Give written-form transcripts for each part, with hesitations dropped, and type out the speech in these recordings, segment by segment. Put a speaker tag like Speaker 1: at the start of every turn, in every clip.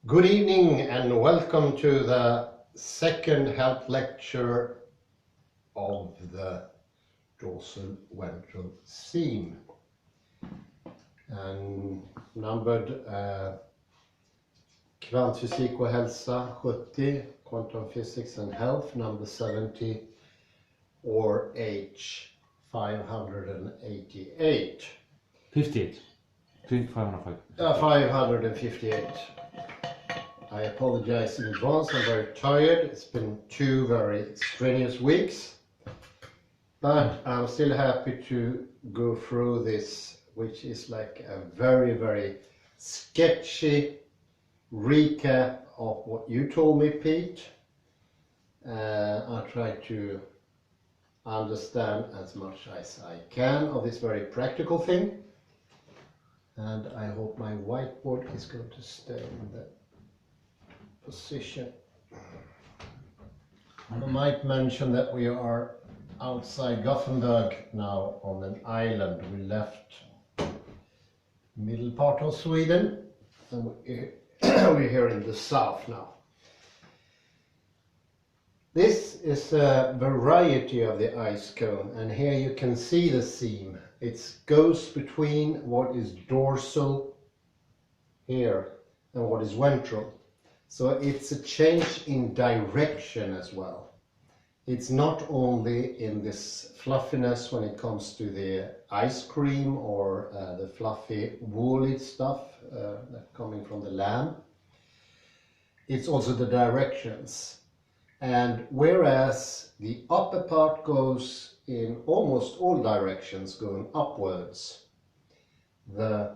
Speaker 1: Good evening and welcome to the second health lecture of the dorsal ventral theme, and numbered Kvantfysik och hälsa 70, Quantum Physics and Health number 70, or H 588.
Speaker 2: 58.
Speaker 1: 558. I apologize in advance, I'm very tired. It's been 2 very strenuous weeks, but I'm still happy to go through this, which is like a very sketchy recap of what you told me, Pete. I'll try to understand as much as I can of this very practical thing, and I hope my whiteboard is going to stay in the position. I might mention that we are outside Gothenburg now on an island. We left middle part of Sweden and we're here in the south now. This is a variety of the ice cone, and here you can see the seam. It goes between what is dorsal here and what is ventral. So it's a change in direction as well. It's not only in this fluffiness when it comes to the ice cream or the fluffy woolly stuff coming from the lamb. It's also the directions. And whereas the upper part goes in almost all directions going upwards, the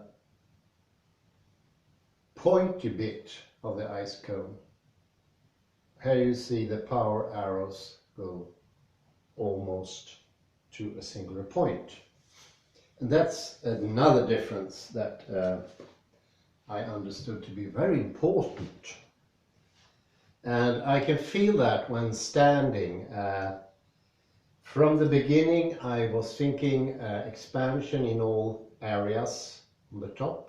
Speaker 1: pointy bit of the ice cone, here you see the power arrows go almost to a singular point. And that's another difference that I understood to be very important. And I can feel that when standing. From the beginning I was thinking expansion in all areas on the top.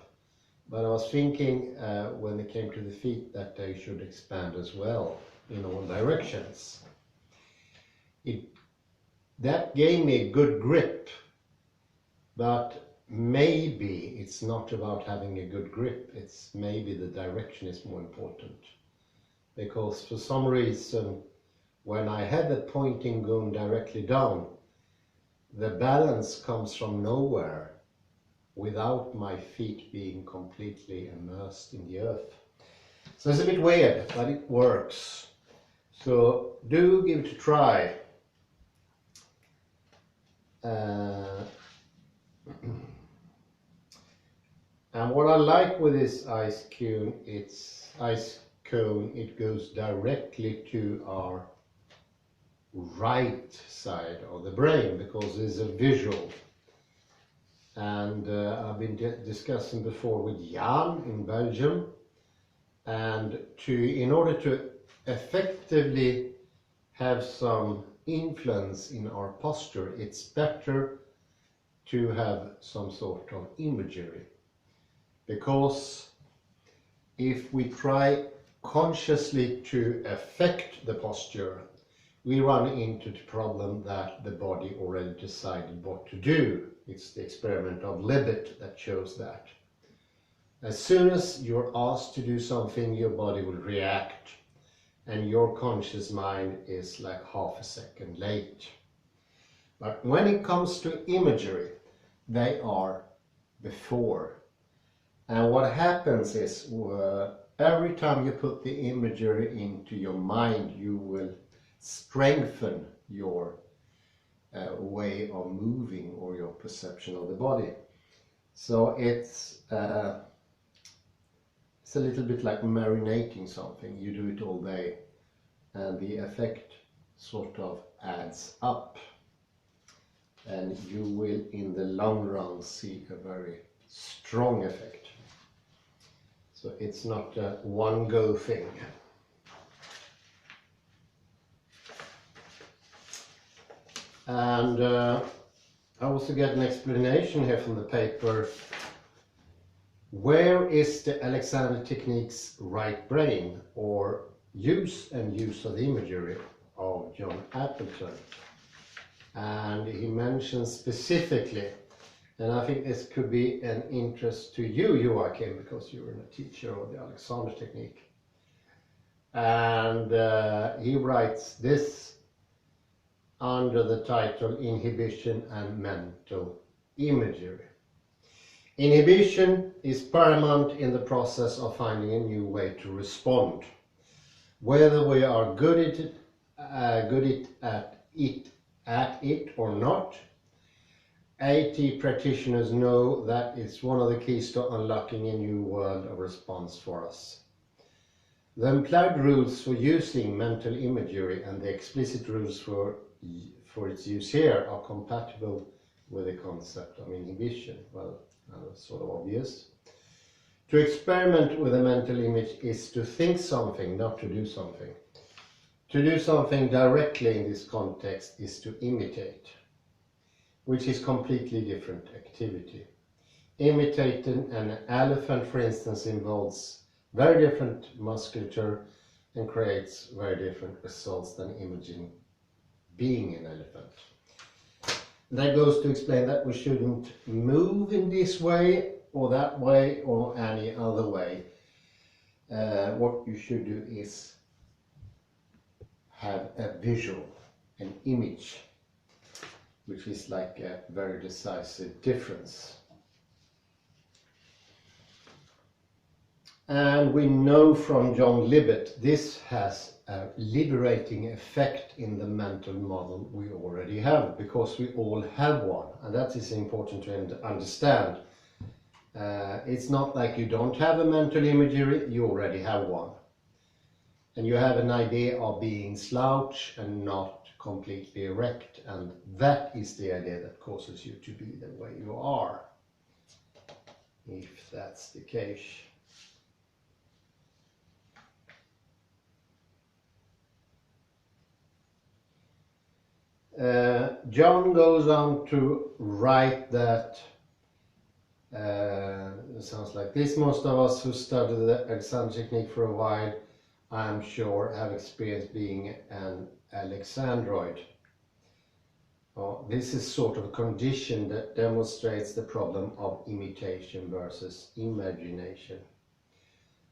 Speaker 1: But I was thinking when it came to the feet that they should expand as well in all directions. That gave me a good grip, but maybe it's not about having a good grip, it's maybe the direction is more important. Because for some reason, when I had the pointing going directly down, the balance comes from nowhere, without my feet being completely immersed in the earth. So it's a bit weird, but it works. So do give it a try. And what I like with this ice cone, it goes directly to our right side of the brain, because it's a visual. And I've been discussing before with Jan in Belgium, and in order to effectively have some influence in our posture, it's better to have some sort of imagery, because if we try consciously to affect the posture, we run into the problem that the body already decided what to do. It's the experiment of Libet that shows that. As soon as you're asked to do something, your body will react, and your conscious mind is like half a second late. But when it comes to imagery, they are before. And what happens is, every time you put the imagery into your mind, you will strengthen your way of moving or your perception of the body. So it's a little bit like marinating something. You do it all day and the effect sort of adds up, and you will in the long run see a very strong effect. So it's not a one-go thing. And I also get an explanation here from the paper Where is the Alexander technique's right brain, or use of the imagery of John Appleton? And he mentions specifically, and I think this could be an interest to you, Joachim, because you're a teacher of the Alexander technique. And he writes this under the title Inhibition and Mental Imagery. Inhibition is paramount in the process of finding a new way to respond. Whether we are good at it or not, AT practitioners know that it's one of the keys to unlocking a new world of response for us. The implied rules for using mental imagery and the explicit rules for its use here are compatible with the concept of inhibition. Well, sort of obvious. To experiment with a mental image is to think something, not to do something. To do something directly in this context is to imitate, which is completely different activity. Imitating an elephant, for instance, involves very different musculature and creates very different results than imaging being an elephant. That goes to explain that we shouldn't move in this way or that way or any other way. What you should do is have a visual, an image, which is like a very decisive difference. And we know from John Libet this has a liberating effect in the mental model we already have, because we all have one, and that is important to understand. It's not like you don't have a mental imagery, you already have one. And you have an idea of being slouch and not completely erect, and that is the idea that causes you to be the way you are, if that's the case. John goes on to write that it sounds like this: most of us who studied the Alexander technique for a while, I'm sure, have experienced being an Alexandroid. This is sort of a condition that demonstrates the problem of imitation versus imagination.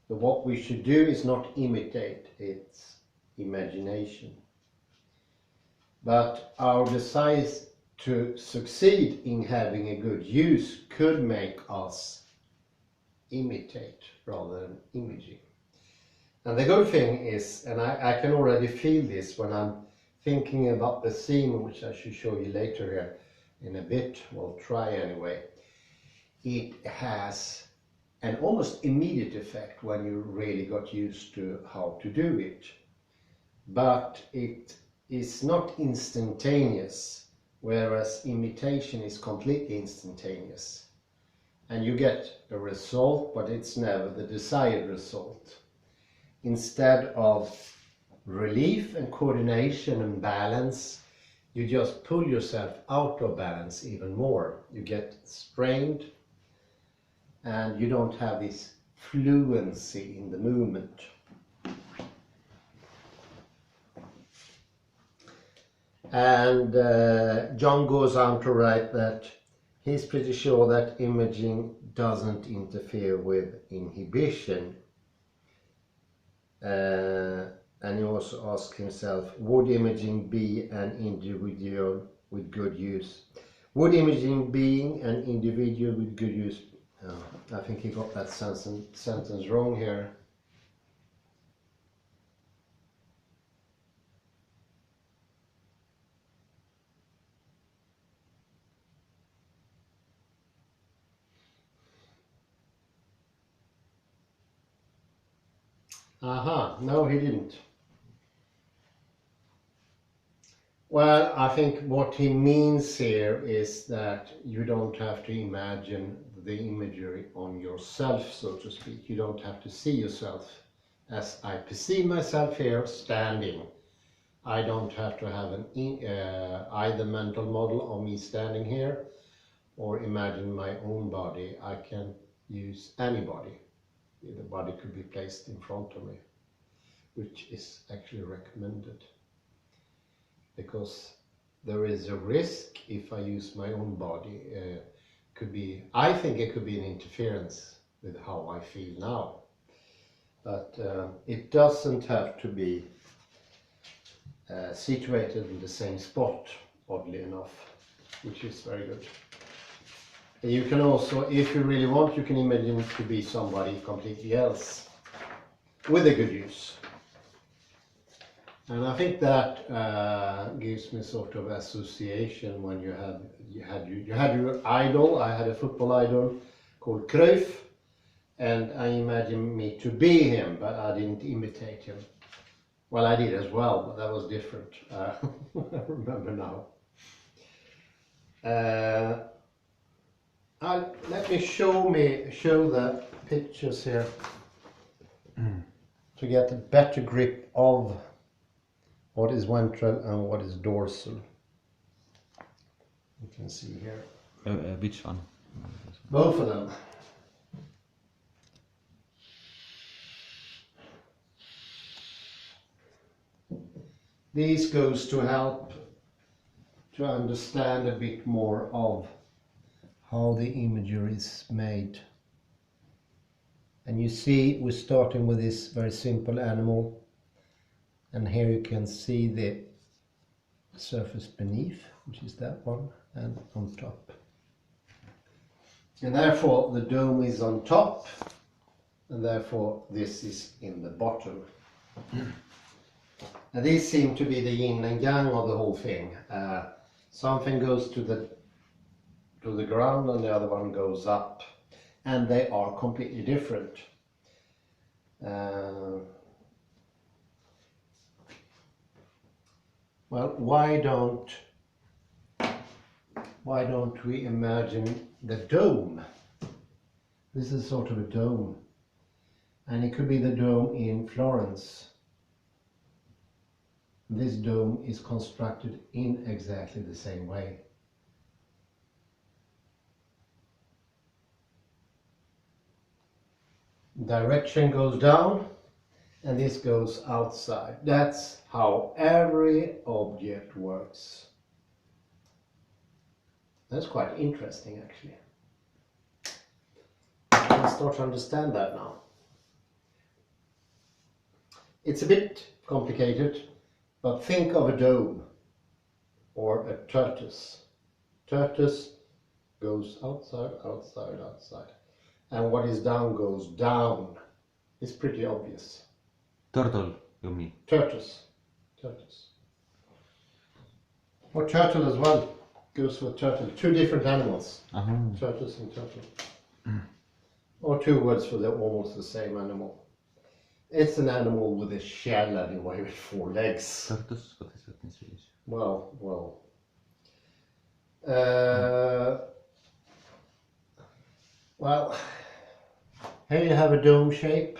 Speaker 1: So what we should do is not imitate, it's imagination. But our desire to succeed in having a good use could make us imitate rather than imaging. And the good thing is, and I can already feel this when I'm thinking about the theme, which I should show you later here in a bit, we'll try anyway. It has an almost immediate effect when you really got used to how to do it. But it is not instantaneous, whereas imitation is completely instantaneous. And you get a result, but it's never the desired result. Instead of relief and coordination and balance, you just pull yourself out of balance even more. You get strained and you don't have this fluency in the movement. And John goes on to write that he's pretty sure that imaging doesn't interfere with inhibition. And he also asks himself, would imaging be an individual with good use? Would imaging being an individual with good use? I think he got that sentence wrong here. Aha, no, he didn't. Well, I think what he means here is that you don't have to imagine the imagery on yourself, so to speak. You don't have to see yourself as I perceive myself here standing. I don't have to have an either mental model of me standing here or imagine my own body. I can use any body. The body could be placed in front of me, which is actually recommended, because there is a risk if I use my own body. I think it could be an interference with how I feel now, but it doesn't have to be situated in the same spot, oddly enough, which is very good. And you can also, if you really want, you can imagine it to be somebody completely else with a good use. And I think that gives me sort of association when you had your idol. I had a football idol called Cruyff, and I imagined me to be him, but I didn't imitate him. Well, I did as well, but that was different. I remember now. Let me show the pictures here to get a better grip of what is ventral and what is dorsal. You can see here.
Speaker 2: Which one?
Speaker 1: Both of them. These goes to help to understand a bit more of how the imagery is made. And you see we're starting with this very simple animal, and here you can see the surface beneath, which is that one, and on top. And therefore the dome is on top, and therefore this is in the bottom. And these seem to be the yin and yang of the whole thing. Something goes to the ground and the other one goes up, and they are completely different. Well, why don't we imagine the dome? This is sort of a dome, and it could be the dome in Florence. This dome is constructed in exactly the same way. Direction goes down and this goes outside. That's how every object works. That's quite interesting, actually. I can start to understand that now. It's a bit complicated, but think of a dome or a tortoise. Tortoise goes outside, outside, outside. And what is down goes down. It's pretty obvious.
Speaker 2: Turtle, you mean?
Speaker 1: Tortoise. Tortoise. Or turtle as well. Goes for turtle. Two different animals. Tortoise and turtle. Or two words for almost the same animal. It's an animal with a shell anyway with 4 legs.
Speaker 2: Tortoise, what is that in Swedish?
Speaker 1: Well. Well, here you have a dome shape.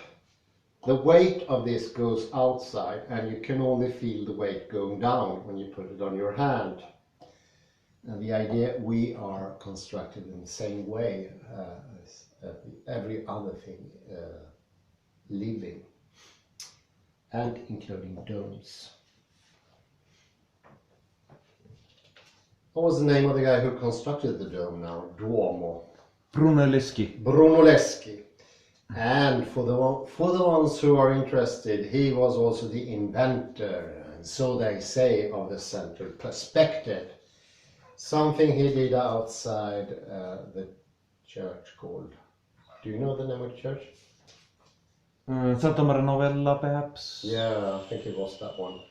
Speaker 1: The weight of this goes outside, and you can only feel the weight going down when you put it on your hand. And the idea, we are constructed in the same way as every other thing living, and including domes. What was the name of the guy who constructed the dome now? Duomo. Brunelleschi. And for the ones who are interested, he was also the inventor, and so they say, of the central perspective. Something he did outside the church called... Do you know the name of the church?
Speaker 2: Santa Maria Novella, perhaps?
Speaker 1: Yeah, I think it was that one.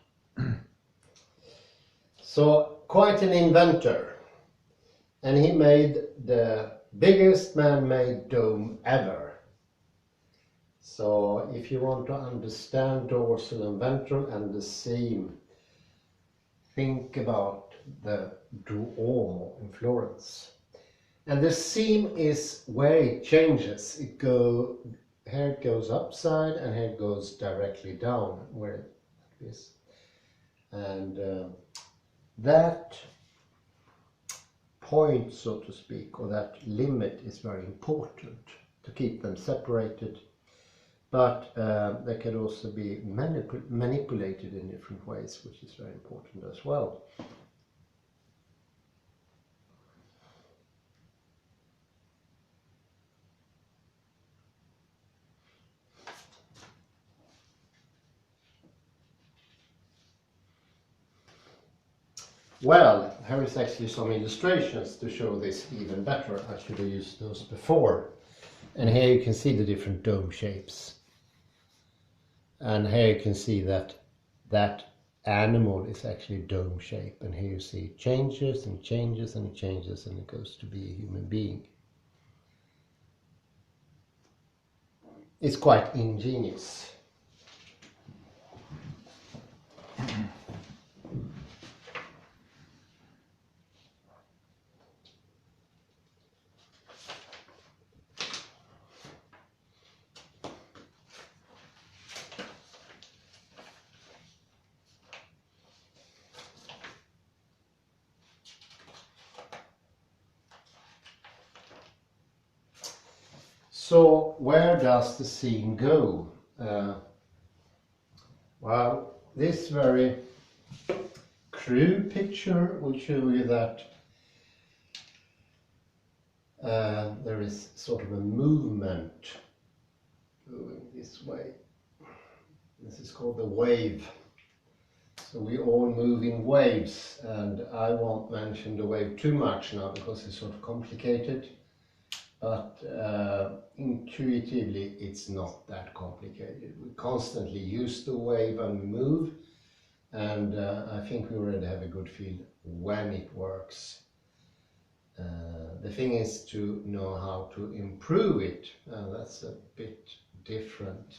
Speaker 1: So, quite an inventor. And he made the biggest man-made dome ever. So, if you want to understand dorsal and ventral and the seam, think about the Duomo in Florence. And the seam is where it changes. Here it goes upside and here it goes directly down, where it is. And that point, so to speak, or that limit is very important. to keep them separated, but they can also be manipulated in different ways, which is very important as well. Well, here is actually some illustrations to show this even better. I should have used those before. And here you can see the different dome shapes. And here you can see that that animal is actually dome shape. And here you see it changes and changes and changes, and it goes to be a human being. It's quite ingenious. So where does the scene go? Well, this very crude picture will show you that there is sort of a movement going this way. This is called the wave. So we all move in waves, and I won't mention the wave too much now because it's sort of complicated. But intuitively, it's not that complicated. We constantly use the wave and we move, and I think we already have a good feel when it works. The thing is to know how to improve it, and that's a bit different.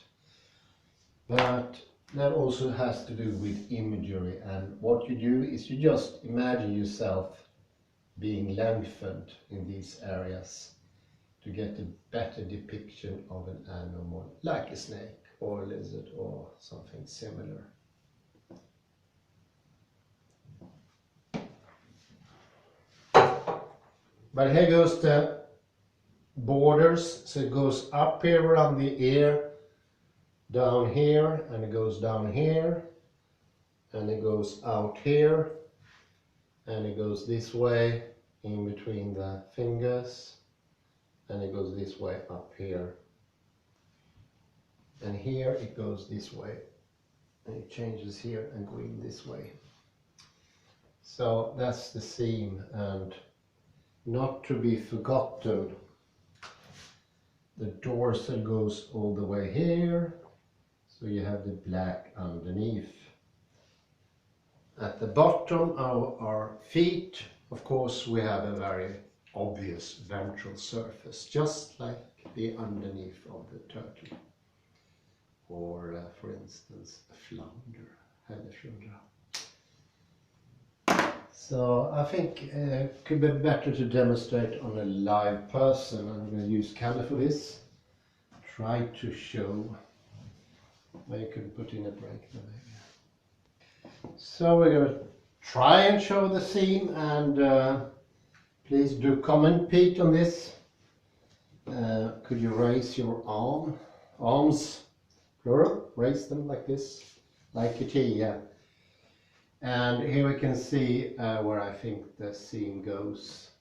Speaker 1: But that also has to do with imagery, and what you do is you just imagine yourself being lengthened in these areas to get a better depiction of an animal, like a snake or a lizard or something similar. But here goes the borders, so it goes up here around the ear, down here, and it goes down here, and it goes out here, and it goes this way in between the fingers, and it goes this way up here, and here it goes this way, and it changes here and going this way. So that's the seam, and not to be forgotten, the dorsal goes all the way here, so you have the black underneath. At the bottom of our feet, of course, we have a very obvious ventral surface, just like the underneath of the turtle, or for instance a flounder, Hälleflundra. So I think it could be better to demonstrate on a live person. I'm going to use camera for this. Try to show. Well, you could put in a break there maybe. So we're going to try and show the scene, and please do comment, Pete, on this. Could you raise your arms, plural, raise them like this, like a T, yeah. And here we can see where I think the scene goes.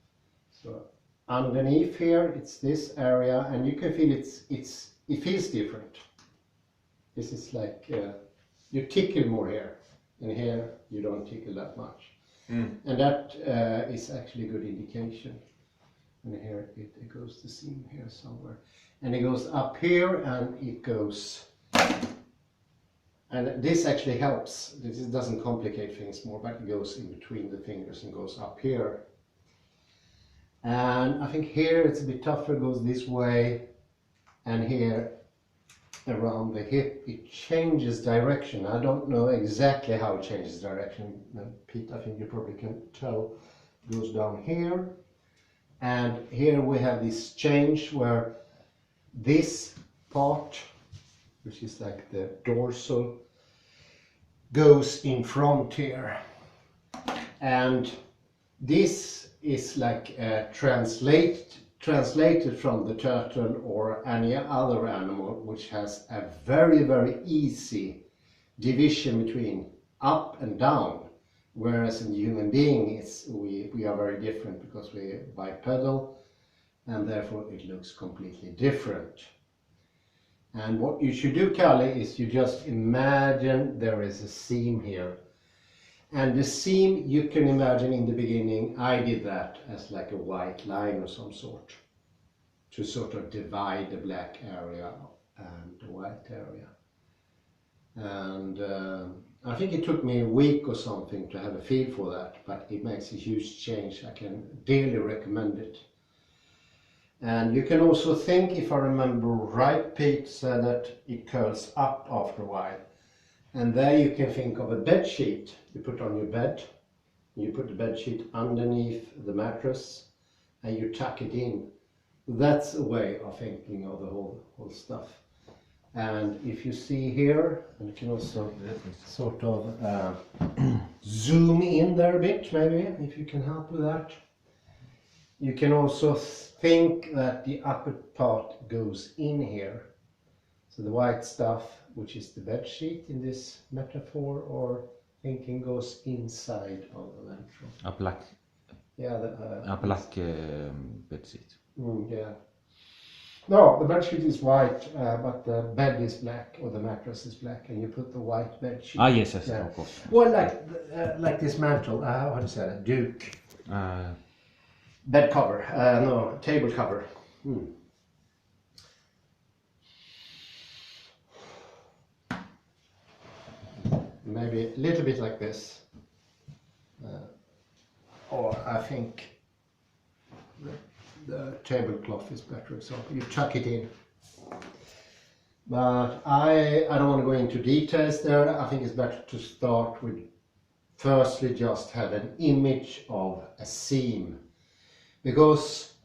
Speaker 1: So underneath here, it's this area, and you can feel it feels different. This is like you tickle more here, and here you don't tickle that much. And that is actually a good indication. And here it goes the seam here somewhere, and it goes up here, and it goes, and this actually helps. This doesn't complicate things more, but it goes in between the fingers and goes up here. And I think here it's a bit tougher, it goes this way, and here around the hip it changes direction. I don't know exactly how it changes direction. Pete, I think you probably can tell. It goes down here, and here we have this change where this part, which is like the dorsal, goes in front here, and this is like translated translated from the turtle or any other animal which has a very, very easy division between up and down, whereas in the human being we are very different because we bipedal, and therefore it looks completely different. And what you should do, Kalle, is you just imagine there is a seam here. And the seam, you can imagine in the beginning, I did that as like a white line or some sort, to sort of divide the black area and the white area. And I think it took me a week or something to have a feel for that, but it makes a huge change. I can dearly recommend it. And you can also think, if I remember right, Pete said that it curls up after a while. And there you can think of a bed sheet you put on your bed. You put the bed sheet underneath the mattress and you tuck it in. That's a way of thinking of the whole stuff. And if you see here, and you can also sort of zoom in there a bit, maybe, if you can help with that. You can also think that the upper part goes in here. So the white stuff, which is the bed sheet in this metaphor, or thinking goes inside of the ventral.
Speaker 2: A black,
Speaker 1: Yeah,
Speaker 2: bed sheet.
Speaker 1: Yeah. No, the bed sheet is white, but the bed is black, or the mattress is black, and you put the white bed sheet.
Speaker 2: Ah, yes,
Speaker 1: Yeah.
Speaker 2: of course.
Speaker 1: Well, like this mantle, how do you say that? Duke. Bed cover, no, table cover. Maybe a little bit like this. Or I think the tablecloth is better example. You tuck it in. But I don't want to go into details there. I think it's better to start with firstly just have an image of a seam. Because,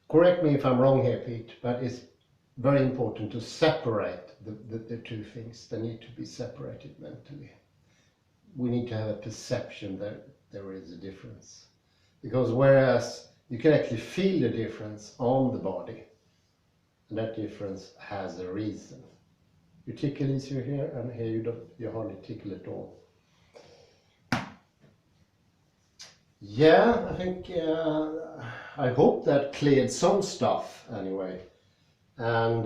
Speaker 1: correct me if I'm wrong here, Pete, but it's very important to separate the two things. They need to be separated mentally. We need to have a perception that there is a difference. Because whereas you can actually feel the difference on the body, and that difference has a reason. You tickle easier here, and here you hardly tickle at all. Yeah, I think, I hope that cleared some stuff anyway. And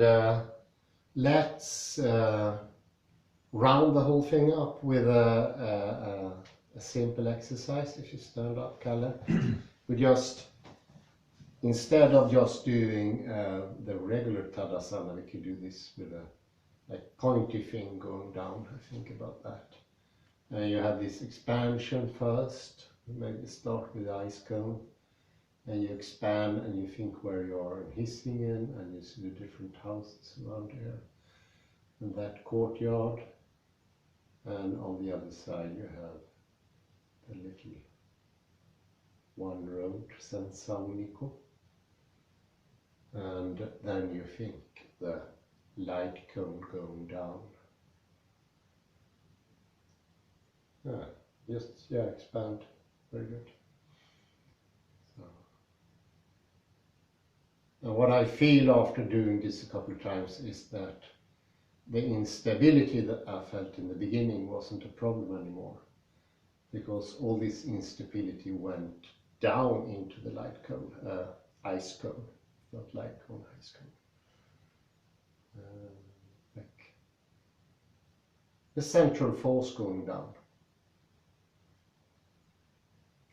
Speaker 1: let's round the whole thing up with a simple exercise. If you stand up, Kalle, we just, instead of just doing the regular Tadasana, we could do this with a like pointy thing going down. I think about that. You have this expansion first. Maybe start with the ice cone, and you expand and you think where you are in Hisingen, and you see the different houses around here, and that courtyard, and on the other side you have the little one road, San Saunico, and then you think the light cone going down. Expand. Very good. So. And what I feel after doing this a couple of times is that the instability that I felt in the beginning wasn't a problem anymore, because all this instability went down into the light cone, ice cone, not light cone, ice cone. Like the central force going down.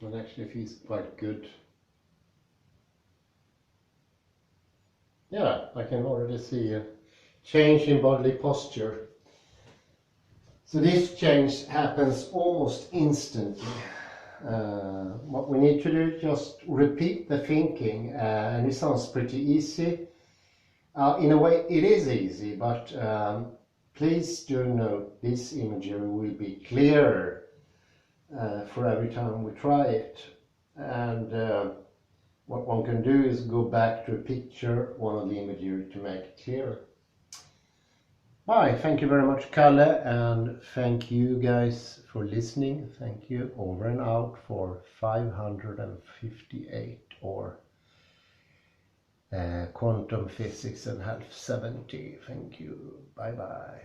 Speaker 1: And actually feels quite good. Yeah, I can already see a change in bodily posture. So this change happens almost instantly. What we need to do is just repeat the thinking, and it sounds pretty easy. In a way it is easy, but please do note this imagery will be clearer for every time we try it. And what one can do is go back to a picture, one of the imagery, to make it clearer. Hi, thank you very much, Kalle, and thank you guys for listening. Thank you, over and out, for 558 or Quantum Physics and Half 70. Thank you. Bye bye.